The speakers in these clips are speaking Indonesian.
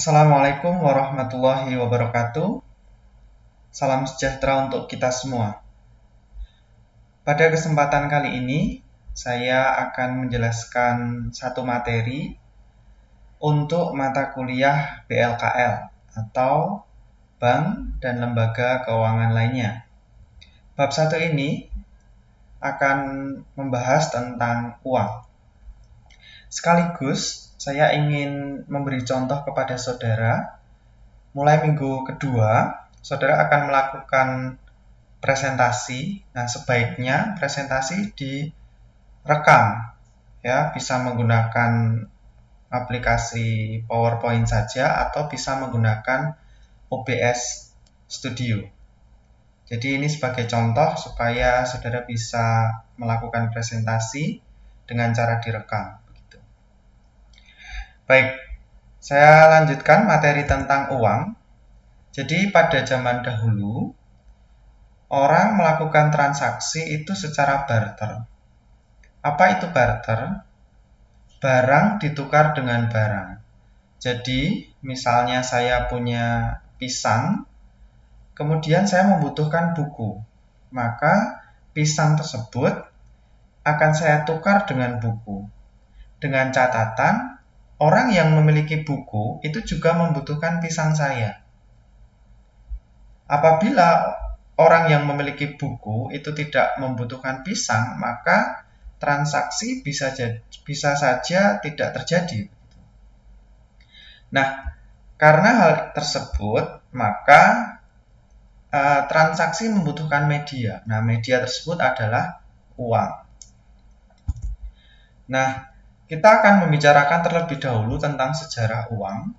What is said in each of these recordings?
Assalamualaikum warahmatullahi wabarakatuh. Salam sejahtera untuk kita semua. Pada kesempatan kali ini, saya akan menjelaskan satu materi untuk mata kuliah BLKL atau Bank dan Lembaga Keuangan lainnya. Bab 1 ini akan membahas tentang uang. Sekaligus, saya ingin memberi contoh kepada saudara. Mulai minggu kedua, saudara akan melakukan presentasi. Nah, sebaiknya presentasi direkam, ya, bisa menggunakan aplikasi PowerPoint saja atau bisa menggunakan OBS Studio. Jadi ini sebagai contoh supaya saudara bisa melakukan presentasi dengan cara direkam. Begitu. Baik, saya lanjutkan materi tentang uang. Jadi pada zaman dahulu, orang melakukan transaksi itu secara barter. Apa itu barter? Barang ditukar dengan barang. Jadi, misalnya saya punya pisang, kemudian saya membutuhkan buku. Maka, pisang tersebut akan saya tukar dengan buku. Dengan catatan, orang yang memiliki buku itu juga membutuhkan pisang saya. Apabila orang yang memiliki buku itu tidak membutuhkan pisang, maka transaksi bisa saja tidak terjadi. Nah, karena hal tersebut, maka transaksi membutuhkan media. Nah, media tersebut adalah uang. Nah, kita akan membicarakan terlebih dahulu tentang sejarah uang.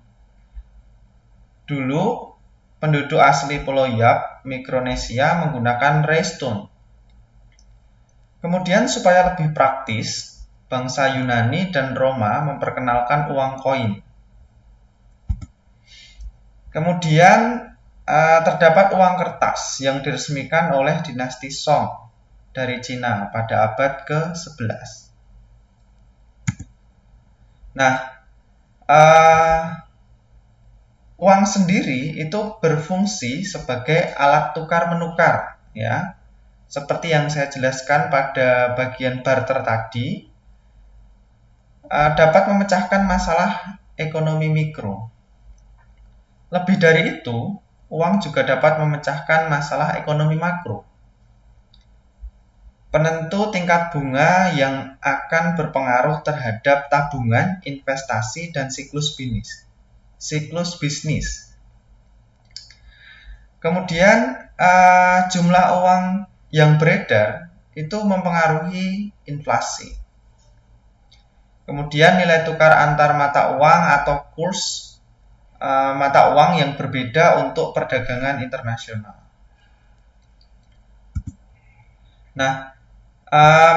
Dulu, penduduk asli Pulau Yap, Mikronesia menggunakan ray stone. Kemudian supaya lebih praktis, bangsa Yunani dan Roma memperkenalkan uang koin. Kemudian terdapat uang kertas yang diresmikan oleh dinasti Song dari Cina pada abad ke-11. Nah, uang sendiri itu berfungsi sebagai alat tukar-menukar, ya. Seperti yang saya jelaskan pada bagian barter tadi, dapat memecahkan masalah ekonomi mikro. Lebih dari itu, uang juga dapat memecahkan masalah ekonomi makro. Penentu tingkat bunga yang akan berpengaruh terhadap tabungan, investasi, dan siklus bisnis. Kemudian jumlah uang yang beredar itu mempengaruhi inflasi. Kemudian nilai tukar antar mata uang atau kurs mata uang yang berbeda untuk perdagangan internasional. Nah,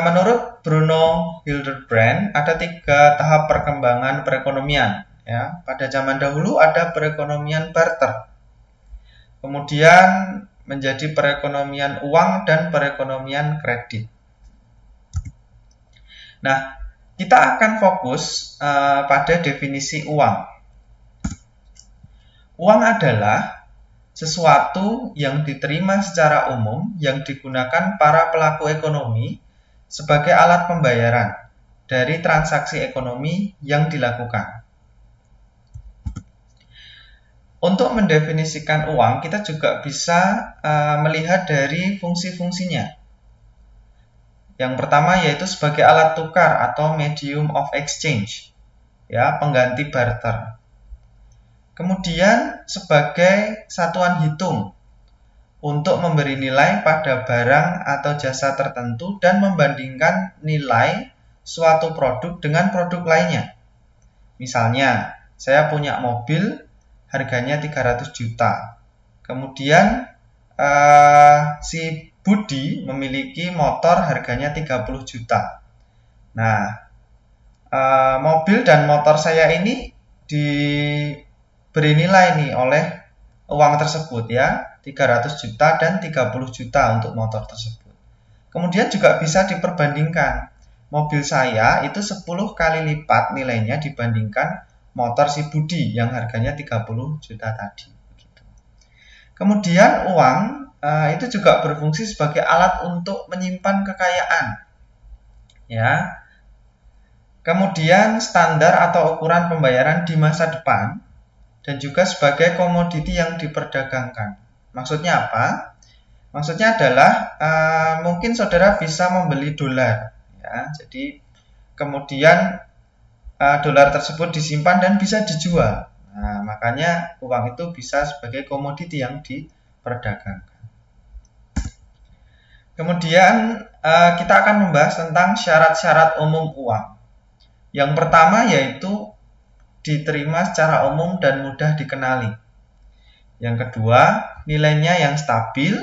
menurut Bruno Hildebrand ada 3 tahap perkembangan perekonomian. Ya, pada zaman dahulu ada perekonomian barter, kemudian menjadi perekonomian uang dan perekonomian kredit. Nah, kita akan fokus pada definisi uang. Uang adalah sesuatu yang diterima secara umum yang digunakan para pelaku ekonomi sebagai alat pembayaran dari transaksi ekonomi yang dilakukan. Untuk mendefinisikan uang, kita juga bisa melihat dari fungsi-fungsinya. Yang pertama yaitu sebagai alat tukar atau medium of exchange, ya, pengganti barter. Kemudian sebagai satuan hitung untuk memberi nilai pada barang atau jasa tertentu dan membandingkan nilai suatu produk dengan produk lainnya. Misalnya, saya punya mobil harganya 300 juta. Kemudian si Budi memiliki motor harganya 30 juta. Nah, mobil dan motor saya ini diberi nilai nih oleh uang tersebut, ya, 300 juta dan 30 juta untuk motor tersebut. Kemudian juga bisa diperbandingkan. Mobil saya itu 10 kali lipat nilainya dibandingkan motor si Budi yang harganya 30 juta tadi. Kemudian uang itu juga berfungsi sebagai alat untuk menyimpan kekayaan. Ya. Kemudian standar atau ukuran pembayaran di masa depan dan juga sebagai komoditi yang diperdagangkan. Maksudnya apa? Maksudnya adalah mungkin saudara bisa membeli dolar, ya. Jadi kemudian dolar tersebut disimpan dan bisa dijual. Nah, makanya uang itu bisa sebagai komoditi yang diperdagangkan. Kemudian kita akan membahas tentang syarat-syarat umum uang. Yang pertama yaitu diterima secara umum dan mudah dikenali. Yang kedua, nilainya yang stabil.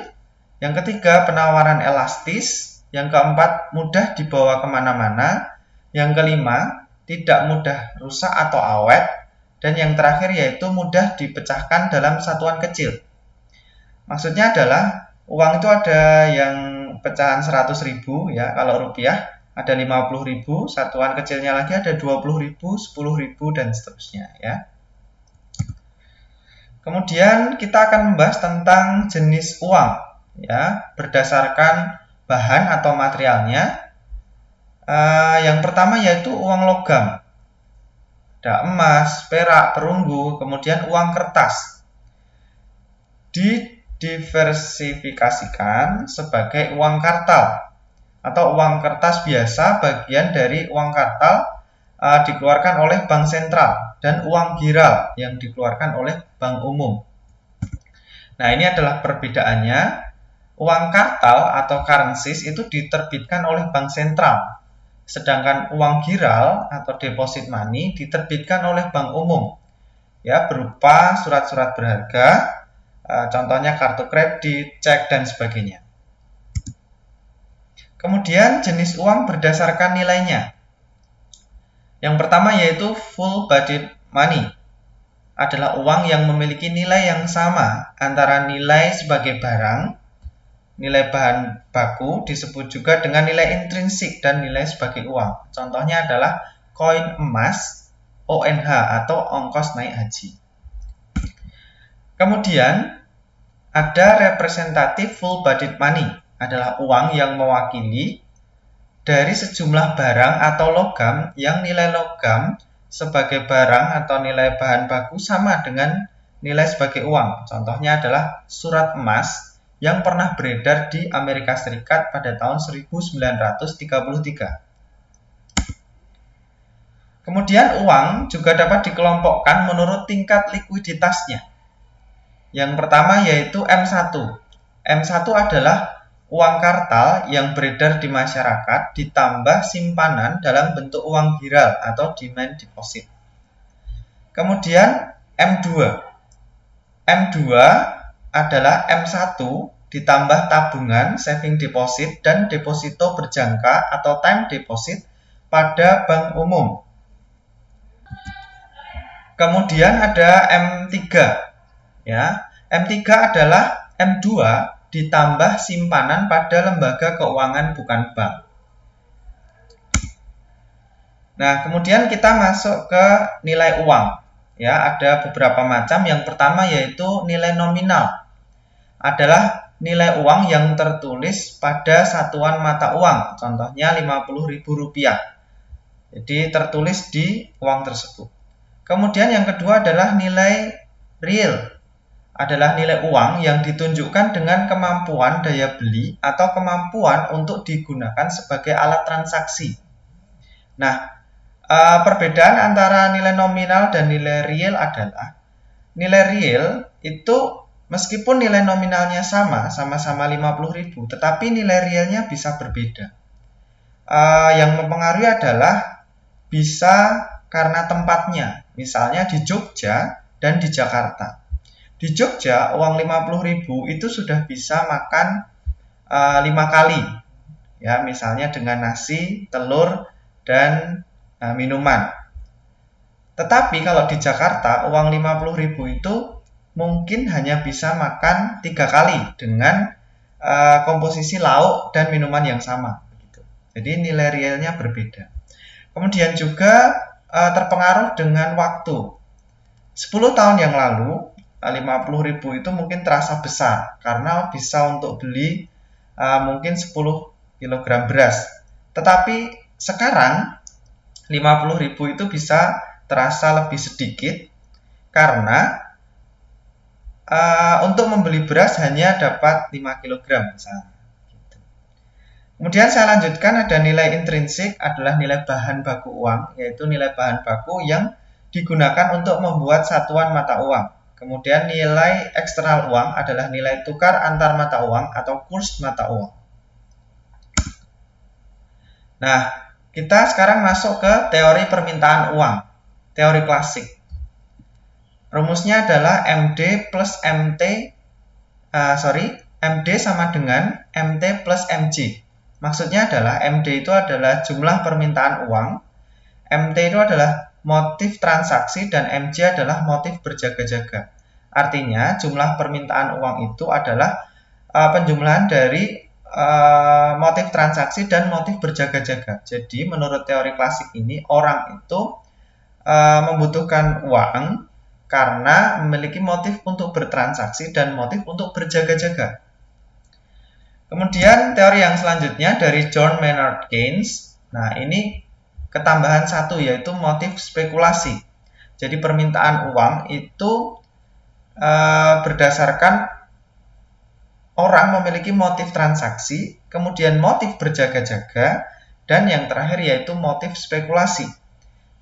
Yang ketiga, penawaran elastis. Yang keempat, mudah dibawa kemana-mana. Yang kelima, tidak mudah rusak atau awet. Dan yang terakhir yaitu mudah dipecahkan dalam satuan kecil. Maksudnya adalah uang itu ada yang pecahan 100.000 ya kalau rupiah, ada 50.000, satuan kecilnya lagi ada 20.000, 10.000 dan seterusnya ya. Kemudian kita akan membahas tentang jenis uang ya berdasarkan bahan atau materialnya. Yang pertama yaitu uang logam. Ada emas, perak, perunggu, kemudian uang kertas. Didiversifikasikan sebagai uang kartal atau uang kertas biasa, bagian dari uang kartal dikeluarkan oleh bank sentral, dan uang giral yang dikeluarkan oleh bank umum. Nah, ini adalah perbedaannya. Uang kartal atau currencies itu diterbitkan oleh bank sentral, sedangkan uang giral atau deposit money diterbitkan oleh bank umum, ya berupa surat-surat berharga, contohnya kartu kredit, cek dan sebagainya. Kemudian jenis uang berdasarkan nilainya. Yang pertama yaitu full body money. Adalah uang yang memiliki nilai yang sama antara nilai sebagai barang, nilai bahan baku disebut juga dengan nilai intrinsik dan nilai sebagai uang. Contohnya adalah koin emas, ONH atau ongkos naik haji. Kemudian ada representatif full body money. Adalah uang yang mewakili dari sejumlah barang atau logam yang nilai logam sebagai barang atau nilai bahan baku sama dengan nilai sebagai uang. Contohnya adalah surat emas yang pernah beredar di Amerika Serikat pada tahun 1933. Kemudian uang juga dapat dikelompokkan menurut tingkat likuiditasnya. Yang pertama yaitu M1. M1 adalah uang kartal yang beredar di masyarakat ditambah simpanan dalam bentuk uang giral atau demand deposit. Kemudian M2. M2 adalah M1 ditambah tabungan, saving deposit, dan deposito berjangka atau time deposit pada bank umum. Kemudian ada M3. Ya, M3 adalah M2 ditambah simpanan pada lembaga keuangan bukan bank. Nah, kemudian kita masuk ke nilai uang. Ya, ada beberapa macam. Yang pertama yaitu nilai nominal. Adalah nilai uang yang tertulis pada satuan mata uang. Contohnya Rp50.000. Jadi tertulis di uang tersebut. Kemudian yang kedua adalah nilai real. Adalah nilai uang yang ditunjukkan dengan kemampuan daya beli atau kemampuan untuk digunakan sebagai alat transaksi. Nah, perbedaan antara nilai nominal dan nilai real adalah nilai real itu meskipun nilai nominalnya sama-sama 50.000, tetapi nilai realnya bisa berbeda. Yang mempengaruhi adalah bisa karena tempatnya, misalnya di Jogja dan di Jakarta. Di Jogja, uang 50.000 itu sudah bisa makan 5 kali. Ya, misalnya dengan nasi, telur, dan minuman. Tetapi kalau di Jakarta, uang 50.000 itu mungkin hanya bisa makan 3 kali dengan komposisi lauk dan minuman yang sama. Jadi nilai realnya berbeda. Kemudian juga terpengaruh dengan waktu. 10 tahun yang lalu, 50.000 itu mungkin terasa besar karena bisa untuk beli mungkin 10 kg beras. Tetapi sekarang 50.000 itu bisa terasa lebih sedikit karena untuk membeli beras hanya dapat 5 kg misalnya. Kemudian saya lanjutkan, ada nilai intrinsik adalah nilai bahan baku uang, yaitu nilai bahan baku yang digunakan untuk membuat satuan mata uang. Kemudian nilai eksternal uang adalah nilai tukar antar mata uang atau kurs mata uang. Nah, kita sekarang masuk ke teori permintaan uang, teori klasik. Rumusnya adalah MD plus MT, MD sama dengan MT plus MJ. Maksudnya adalah MD itu adalah jumlah permintaan uang, MT itu adalah motif transaksi, dan MJ adalah motif berjaga-jaga. Artinya jumlah permintaan uang itu adalah penjumlahan dari motif transaksi dan motif berjaga-jaga. Jadi menurut teori klasik ini, orang itu membutuhkan uang karena memiliki motif untuk bertransaksi dan motif untuk berjaga-jaga. Kemudian teori yang selanjutnya dari John Maynard Keynes. Nah, ini ketambahan satu, yaitu motif spekulasi. Jadi permintaan uang itu berdasarkan orang memiliki motif transaksi, kemudian motif berjaga-jaga, dan yang terakhir yaitu motif spekulasi.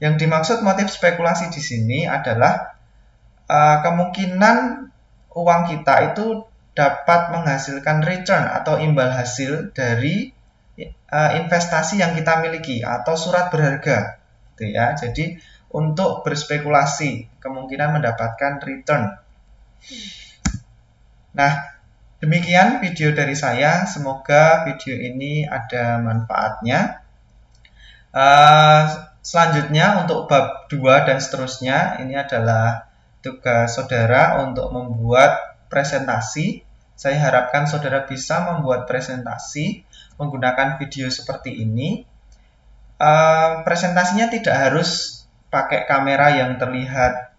Yang dimaksud motif spekulasi di sini adalah kemungkinan uang kita itu dapat menghasilkan return atau imbal hasil dari investasi yang kita miliki atau surat berharga, gitu ya. Jadi untuk berspekulasi kemungkinan mendapatkan return. Nah, demikian video dari saya. Semoga video ini ada manfaatnya. Selanjutnya untuk bab 2 dan seterusnya, ini adalah tugas saudara untuk membuat presentasi. Saya harapkan saudara bisa membuat presentasi menggunakan video seperti ini. Presentasinya tidak harus pakai kamera yang terlihat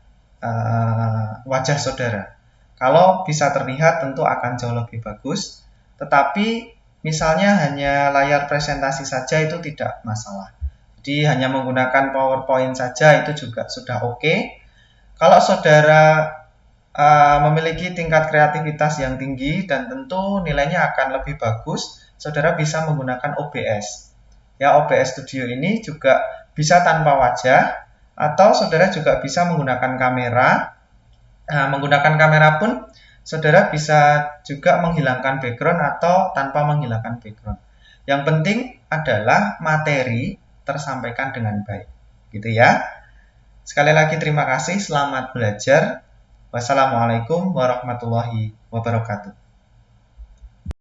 wajah saudara. Kalau bisa terlihat tentu akan jauh lebih bagus. Tetapi misalnya hanya layar presentasi saja itu tidak masalah. Jadi hanya menggunakan PowerPoint saja itu juga sudah oke. Kalau saudara memiliki tingkat kreativitas yang tinggi dan tentu nilainya akan lebih bagus, saudara bisa menggunakan OBS. Ya, OBS Studio ini juga bisa tanpa wajah, atau saudara juga bisa menggunakan kamera. Menggunakan kamera pun saudara bisa juga menghilangkan background atau tanpa menghilangkan background. Yang penting adalah materi tersampaikan dengan baik, gitu ya. Sekali lagi terima kasih, selamat belajar. Wassalamualaikum warahmatullahi wabarakatuh.